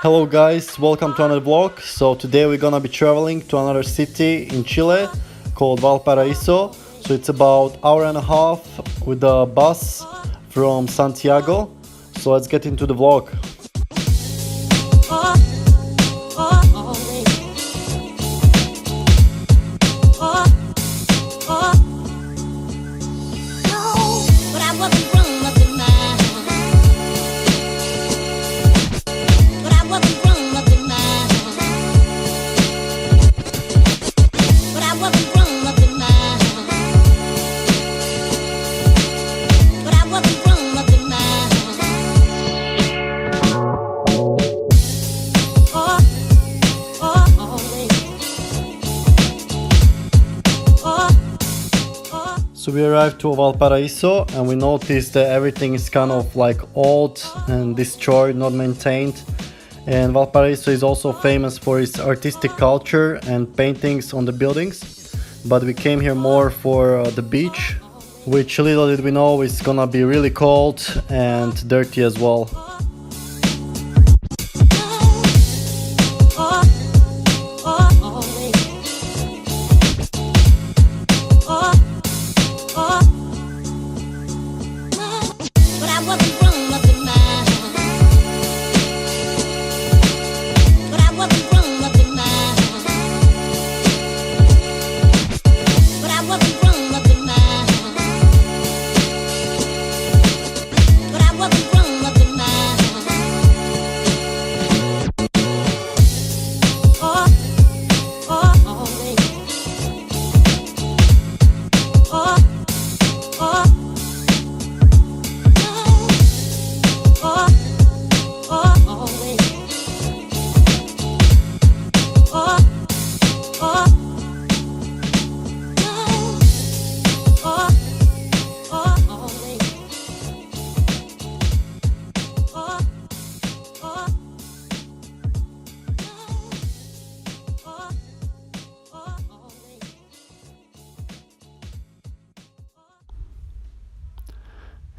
Hello guys, welcome to another vlog. So today we're gonna be traveling to another city in Chile called Valparaiso. So it's about hour and a half with the bus from Santiago. So let's get into the vlog. So we arrived to Valparaiso and we noticed that everything is kind of like old and destroyed, not maintained. And Valparaiso is also famous for its artistic culture and paintings on the buildings. But we came here more for the beach, which little did we know is gonna be really cold and dirty as well.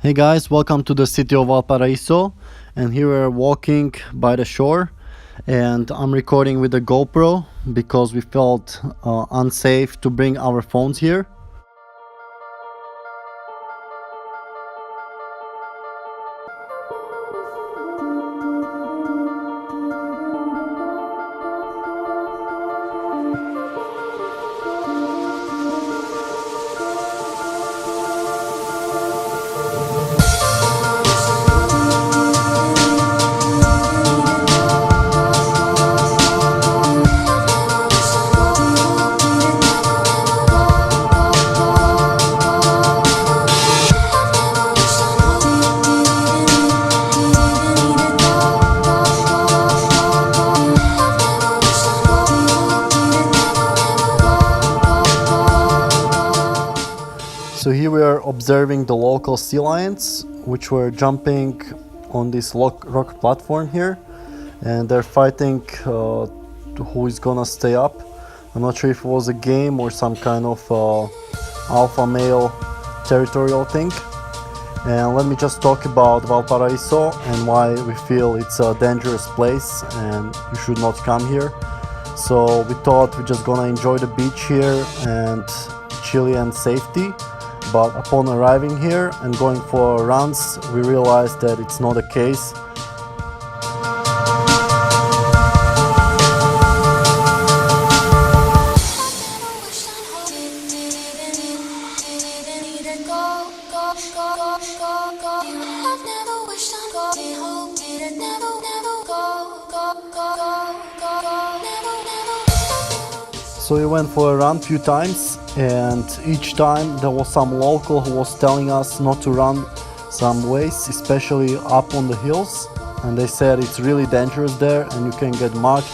Hey guys, welcome to the city of Valparaiso, and here we're walking by the shore and I'm recording with the GoPro because we felt unsafe to bring our phones here. So here we are observing the local sea lions, which were jumping on this rock platform here, and they're fighting who is gonna stay up. I'm not sure if it was a game or some kind of alpha male territorial thing. And let me just talk about Valparaiso and why we feel it's a dangerous place and you should not come here. So we thought we're just gonna enjoy the beach here and Chilean safety. But upon arriving here and going for runs, we realized that it's not the case. So we went for a run a few times, and each time there was some local who was telling us not to run some ways, especially up on the hills, and they said it's really dangerous there and you can get mugged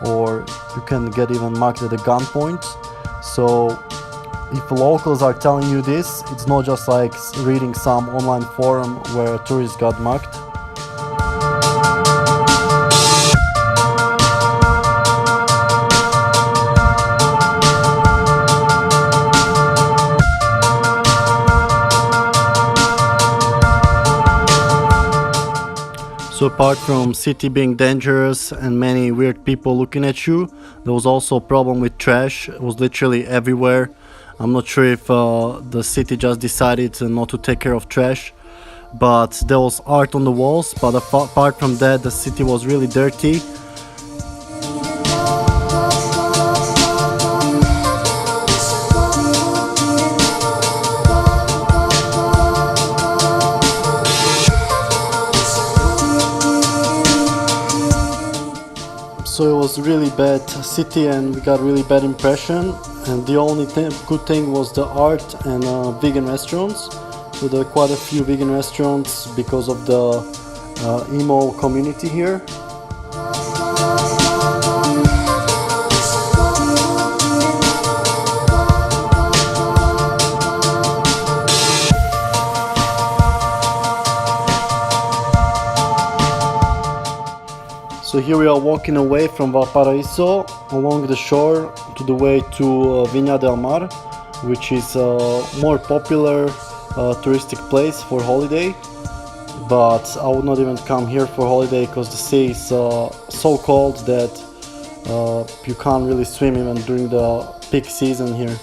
or you can get even mugged at a gunpoint. So if locals are telling you this, it's not just like reading some online forum where a tourist got mugged. So apart from city being dangerous and many weird people looking at you, there was also a problem with trash. It was literally everywhere. I'm not sure if the city just decided not to take care of trash, but there was art on the walls. But apart from that, the city was really dirty. So it was really bad city and we got really bad impression, and the only good thing was the art and vegan restaurants. So there are quite a few vegan restaurants because of the emo community here. So here we are walking away from Valparaiso along the shore to the way to Viña del Mar, which is a more popular touristic place for holiday. But I would not even come here for holiday because the sea is so cold that you can't really swim even during the peak season here.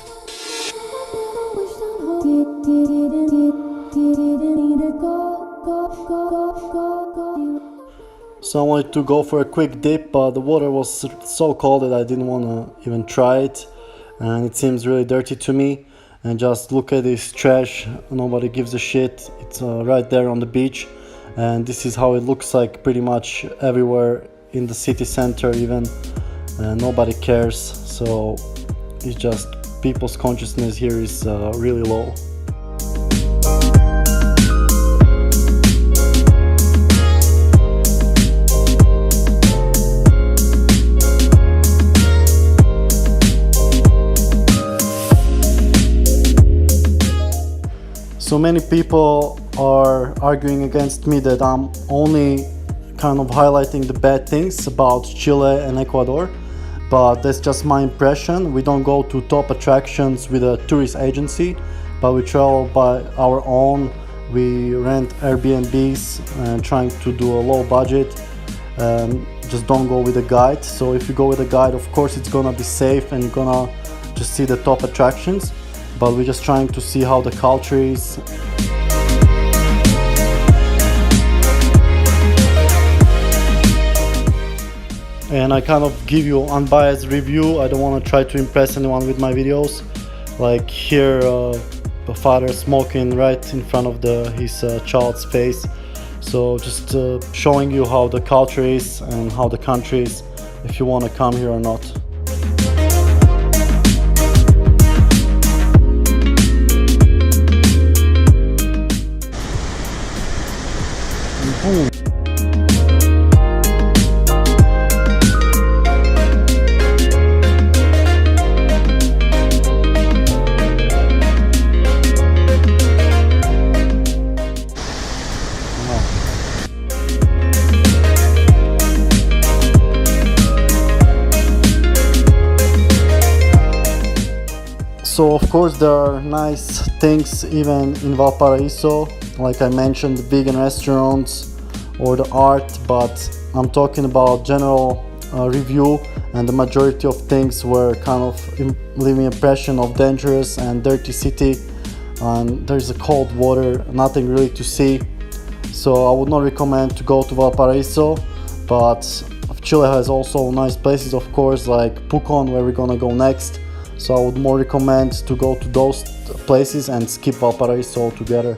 So I wanted to go for a quick dip, but the water was so cold that I didn't want to even try it, and it seems really dirty to me. And just look at this trash, nobody gives a shit. It's right there on the beach, and this is how it looks like pretty much everywhere in the city center even. Nobody cares, so it's just people's consciousness here is really low. So many people are arguing against me that I'm only kind of highlighting the bad things about Chile and Ecuador, but that's just my impression. We don't go to top attractions with a tourist agency, but we travel by our own. We rent Airbnbs and trying to do a low budget. Just don't go with a guide. So if you go with a guide, of course it's gonna be safe and you're gonna just see the top attractions. But we're just trying to see how the culture is. And I kind of give you unbiased review. I don't want to try to impress anyone with my videos. Like here, the father smoking right in front of his child's face. So just showing you how the culture is and how the country is, if you want to come here or not. So of course there are nice things even in Valparaiso, like I mentioned, the vegan restaurants or the art, but I'm talking about general review, and the majority of things were kind of leaving impression of dangerous and dirty city, and there's a cold water, nothing really to see. So I would not recommend to go to Valparaiso, but Chile has also nice places, of course, like Pucón, where we're gonna go next. So I would more recommend to go to those places and skip Valparaiso altogether.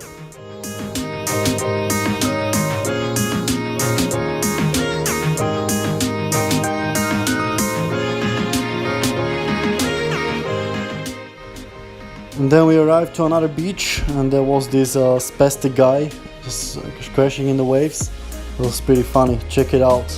And then we arrived to another beach, and there was this spastic guy just crashing in the waves. It was pretty funny. Check it out.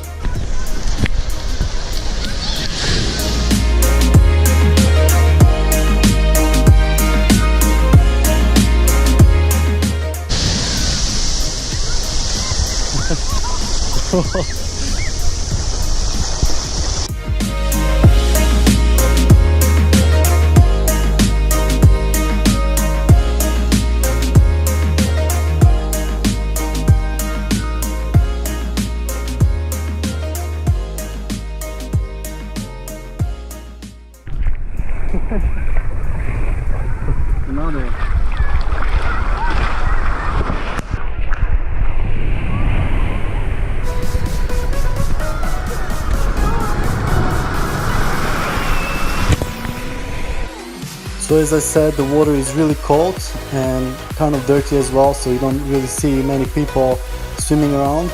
So as I said, the water is really cold and kind of dirty as well, so you don't really see many people swimming around.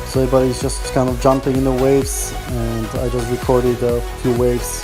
So everybody's just kind of jumping in the waves, and I just recorded a few waves.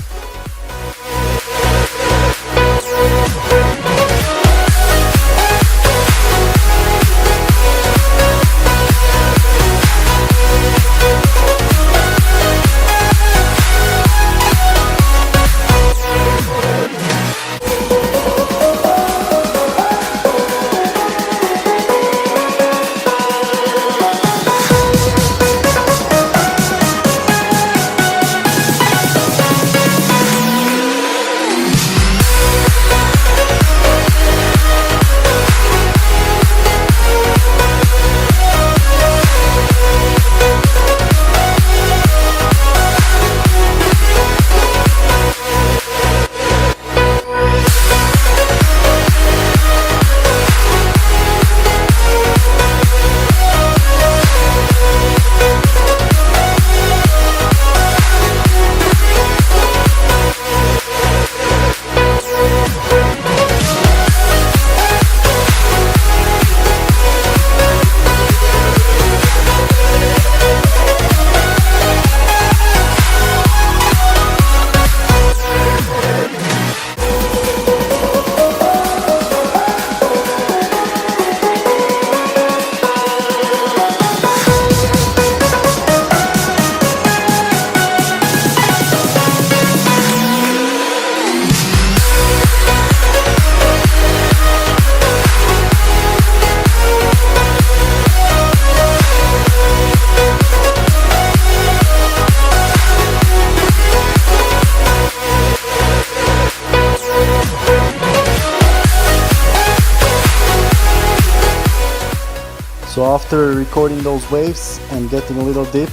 So after recording those waves and getting a little dip,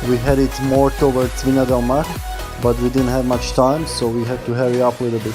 we headed more towards Viña del Mar, but we didn't have much time, so we had to hurry up a little bit.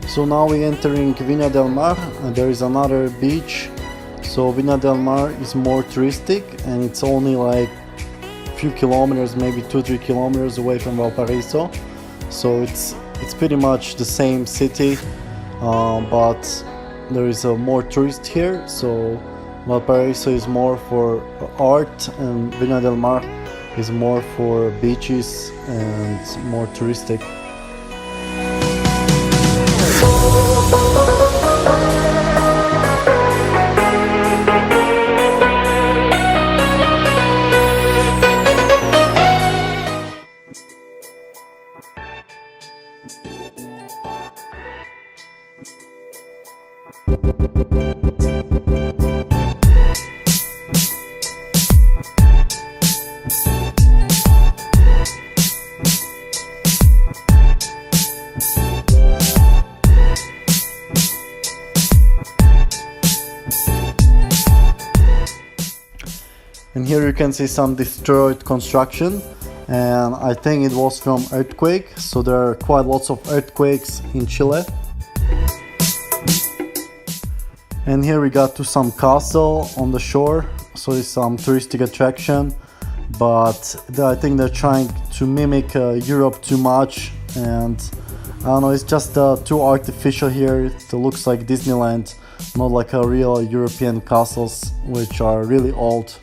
So now we're entering Viña del Mar, and there is another beach. So Viña del Mar is more touristic, and it's only like a few kilometers, maybe 2-3 kilometers away from Valparaiso. So it's pretty much the same city, but there is more tourist here. So Valparaiso is more for art, and Viña del Mar is more for beaches and more touristic. And here you can see some destroyed construction, and I think it was from earthquake. So there are quite lots of earthquakes in Chile. And here we got to some castle on the shore, so it's some touristic attraction, but I think they're trying to mimic Europe too much, and I don't know, it's just too artificial here. It looks like Disneyland, not like a real European castles, which are really old.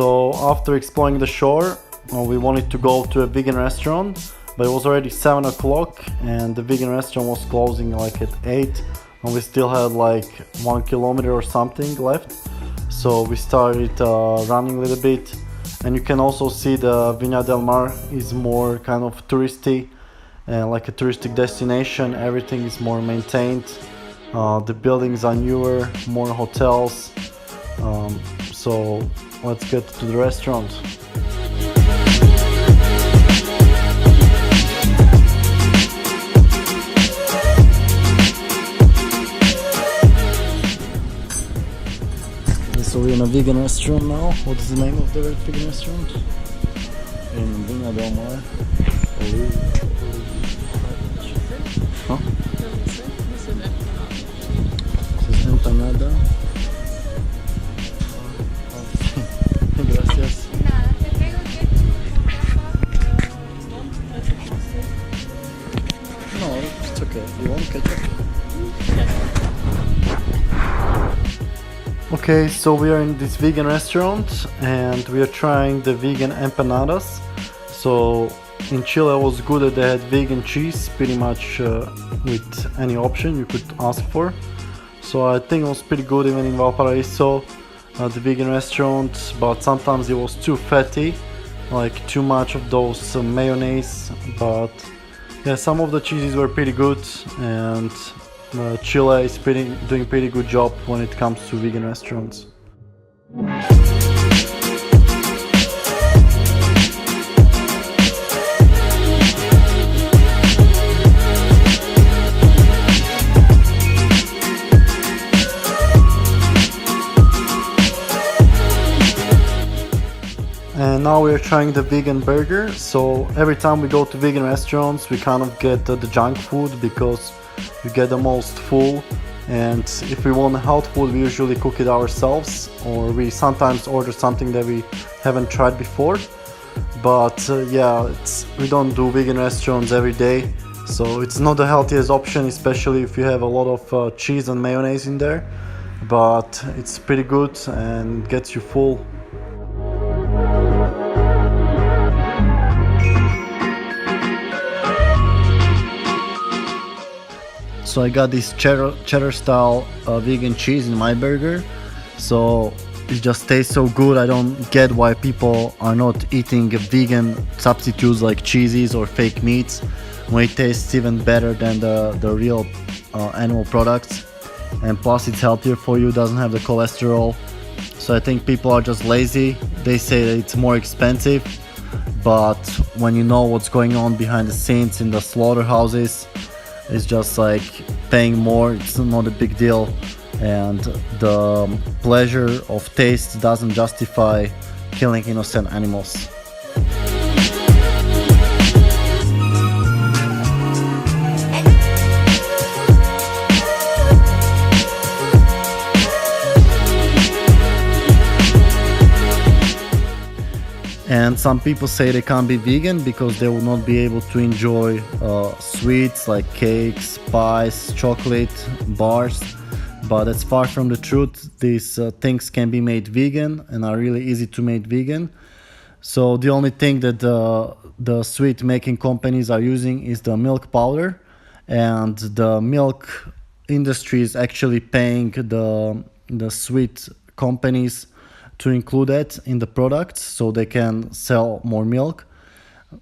So after exploring the shore, we wanted to go to a vegan restaurant, but it was already 7 o'clock and the vegan restaurant was closing like at 8, and we still had like 1 kilometer or something left. So we started running a little bit, and you can also see the Viña del Mar is more kind of touristy, like a touristic destination. Everything is more maintained. The buildings are newer, more hotels. So let's get to the restaurant. So we're in a vegan restaurant now. What is the name of the vegan restaurant? In Viña del Mar. Huh? This is empanada. Gracias. No, it's okay. You want ketchup? Okay, so we are in this vegan restaurant and we are trying the vegan empanadas. So in Chile it was good that they had vegan cheese pretty much with any option you could ask for. So I think it was pretty good even in Valparaiso, the vegan restaurant, but sometimes it was too fatty, like too much of those mayonnaise. But yeah, some of the cheeses were pretty good, and Chile is doing pretty good job when it comes to vegan restaurants. And now we are trying the vegan burger. So every time we go to vegan restaurants, we kind of get the junk food because you get the most full. And if we want health food, we usually cook it ourselves, or we sometimes order something that we haven't tried before. But yeah, we don't do vegan restaurants every day, so it's not the healthiest option, especially if you have a lot of cheese and mayonnaise in there. But it's pretty good and gets you full. So I got this cheddar style vegan cheese in my burger. So it just tastes so good. I don't get why people are not eating vegan substitutes like cheeses or fake meats when it tastes even better than the real animal products. And plus it's healthier for you, doesn't have the cholesterol. So I think people are just lazy. They say that it's more expensive, but when you know what's going on behind the scenes in the slaughterhouses, it's just like paying more. It's not a big deal, and the pleasure of taste doesn't justify killing innocent animals. And some people say they can't be vegan because they will not be able to enjoy sweets like cakes, pies, chocolate, bars. But that's far from the truth. These things can be made vegan and are really easy to make vegan. So the only thing that the sweet making companies are using is the milk powder, and the milk industry is actually paying the sweet companies to include that in the products so they can sell more milk.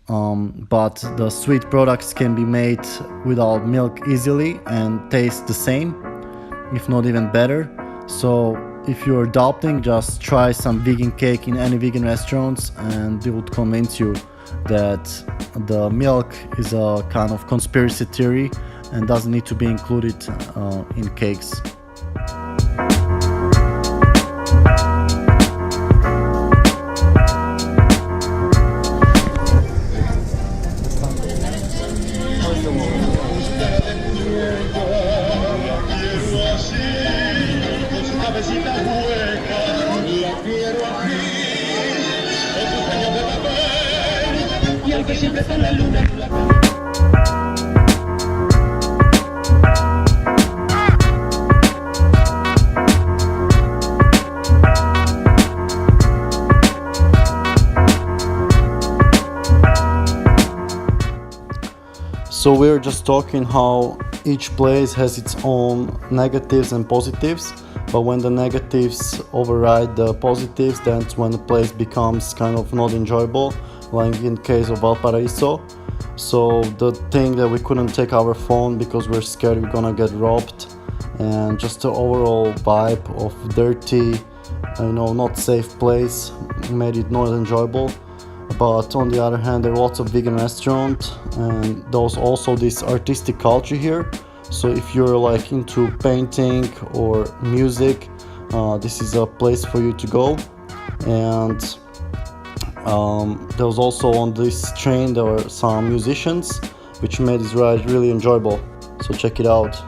But the sweet products can be made without milk easily and taste the same, if not even better. So if you're doubting, just try some vegan cake in any vegan restaurants and it would convince you that the milk is a kind of conspiracy theory and doesn't need to be included in cakes. Siempre está en la luna. So we're just talking how each place has its own negatives and positives, but when the negatives override the positives, that's when the place becomes kind of not enjoyable, like in case of Valparaiso. So the thing that we couldn't take our phone because we're scared we're gonna get robbed, and just the overall vibe of dirty, not safe place made it not enjoyable. But on the other hand, there are lots of vegan restaurants, and there's also this artistic culture here. So if you're like into painting or music, this is a place for you to go. And there was also on this train there were some musicians, which made this ride really enjoyable. So check it out.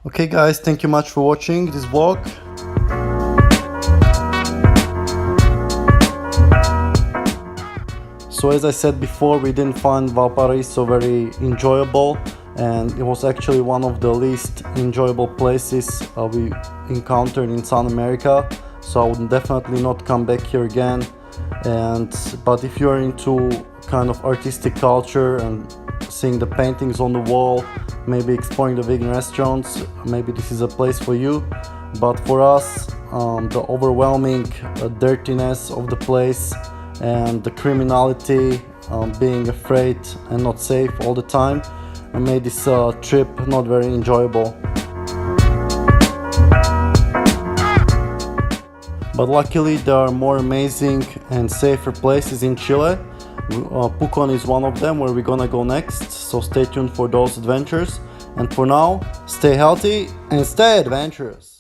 Okay guys, thank you much for watching this vlog. So as I said before, we didn't find Valparaiso very enjoyable, and it was actually one of the least enjoyable places we encountered in South America. So I would definitely not come back here again. But if you're into kind of artistic culture and seeing the paintings on the wall, maybe exploring the vegan restaurants, maybe this is a place for you. But for us, the overwhelming dirtiness of the place and the criminality, being afraid and not safe all the time, made this trip not very enjoyable. But luckily there are more amazing and safer places in Chile. Pucón is one of them, where we're gonna go next, so stay tuned for those adventures. And for now, stay healthy and stay adventurous.